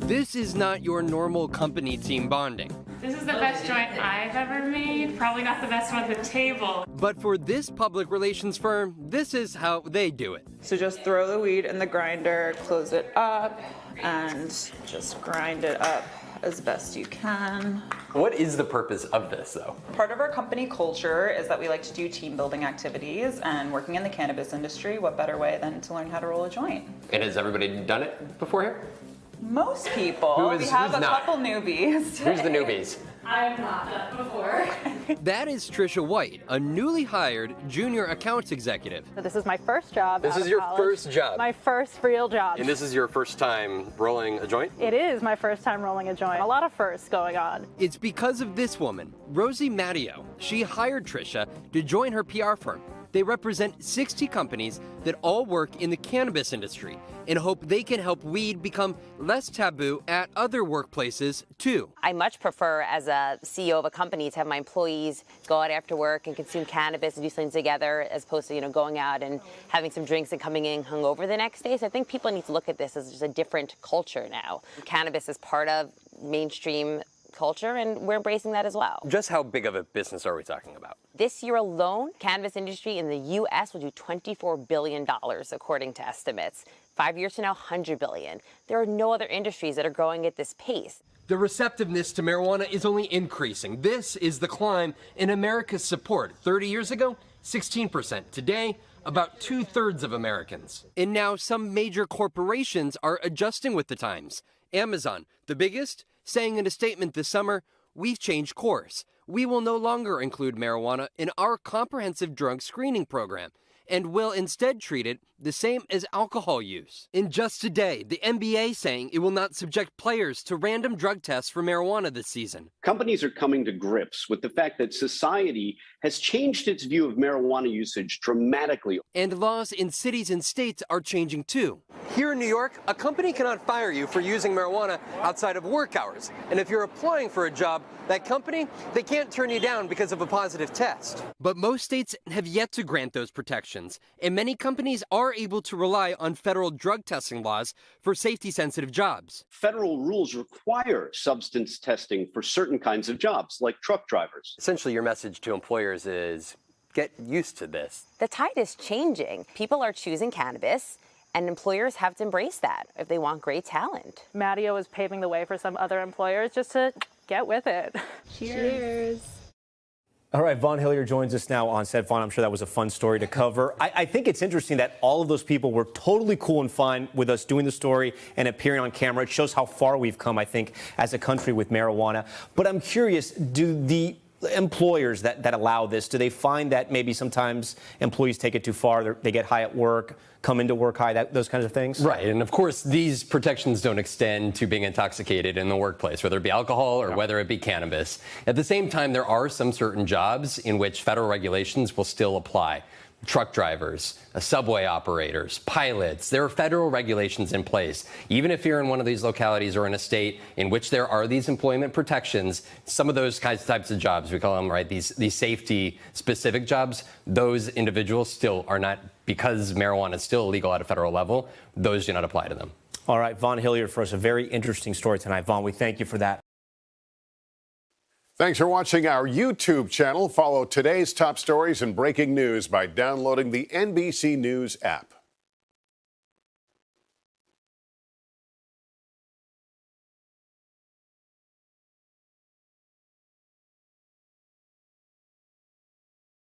This is not your normal company team bonding. This is the best joint I've ever made. Probably not the best one at the table. But for this public relations firm, this is how they do it. So just throw the weed in the grinder, close it up, and just grind it up as best you can. What is the purpose of this, though? Part of our company culture is that we like to do team building activities, and working in the cannabis industry, what better way than to learn how to roll a joint? And has everybody done it before here? Most people. We have a couple newbies. Who's the newbies? I've not done before. That is Trisha White, a newly hired junior accounts executive. So this is my first job. This is your first job? My first real job. And this is your first time rolling a joint? It is my first time rolling a joint. A lot of firsts going on. It's because of this woman, Rosie Matteo. She hired Trisha to join her PR firm. They represent 60 companies that all work in the cannabis industry and hope they can help weed become less taboo at other workplaces, too. I much prefer, as a CEO of a company, to have my employees go out after work and consume cannabis and do things together, as opposed to, going out and having some drinks and coming in hungover the next day. So I think people need to look at this as just a different culture now. Cannabis is part of mainstream culture, and we're embracing that as well. Just how big of a business are we talking about? This year alone, cannabis industry in the U.S. will do $24 billion, according to estimates. 5 years from now, $100 billion. There are no other industries that are growing at this pace. The receptiveness to marijuana is only increasing. This is the climb in America's support. 30 years ago, 16%. Today, about 2/3 of Americans. And now some major corporations are adjusting with the times. Amazon, the biggest, saying in a statement this summer, "We've changed course. We will no longer include marijuana in our comprehensive drug screening program and will instead treat it the same as alcohol use." In just today, the NBA saying it will not subject players to random drug tests for marijuana this season. Companies are coming to grips with the fact that society has changed its view of marijuana usage dramatically. And laws in cities and states are changing too. Here in New York, a company cannot fire you for using marijuana outside of work hours. And if you're applying for a job, that company, they can't turn you down because of a positive test. But most states have yet to grant those protections, and many companies are able to rely on federal drug testing laws for safety-sensitive jobs. Federal rules require substance testing for certain kinds of jobs, like truck drivers. Essentially, your message to employers is get used to this. The tide is changing. People are choosing cannabis, and employers have to embrace that if they want great talent. Matteo is paving the way for some other employers just to get with it. Cheers. All right, Vaughn Hillier joins us now on set. Vaughn, I'm sure that was a fun story to cover. I think it's interesting that all of those people were totally cool and fine with us doing the story and appearing on camera. It shows how far we've come, I think, as a country with marijuana. But I'm curious, do the employers that allow this, do they find that maybe sometimes employees take it too far, they get high at work, come into work high, those kinds of things? Right, and of course these protections don't extend to being intoxicated in the workplace, whether it be alcohol or whether it be cannabis. At the same time, there are some certain jobs in which federal regulations will still apply. Truck drivers, subway operators, pilots, there are federal regulations in place. Even if you're in one of these localities or in a state in which there are these employment protections, some of those types of jobs, we call them, right, these safety specific jobs, those individuals still are not, because marijuana is still illegal at a federal level, those do not apply to them. All right, Vaughn Hillier for us, a very interesting story tonight. Vaughn, we thank you for that. Thanks for watching our YouTube channel. Follow today's top stories and breaking news by downloading the NBC News app.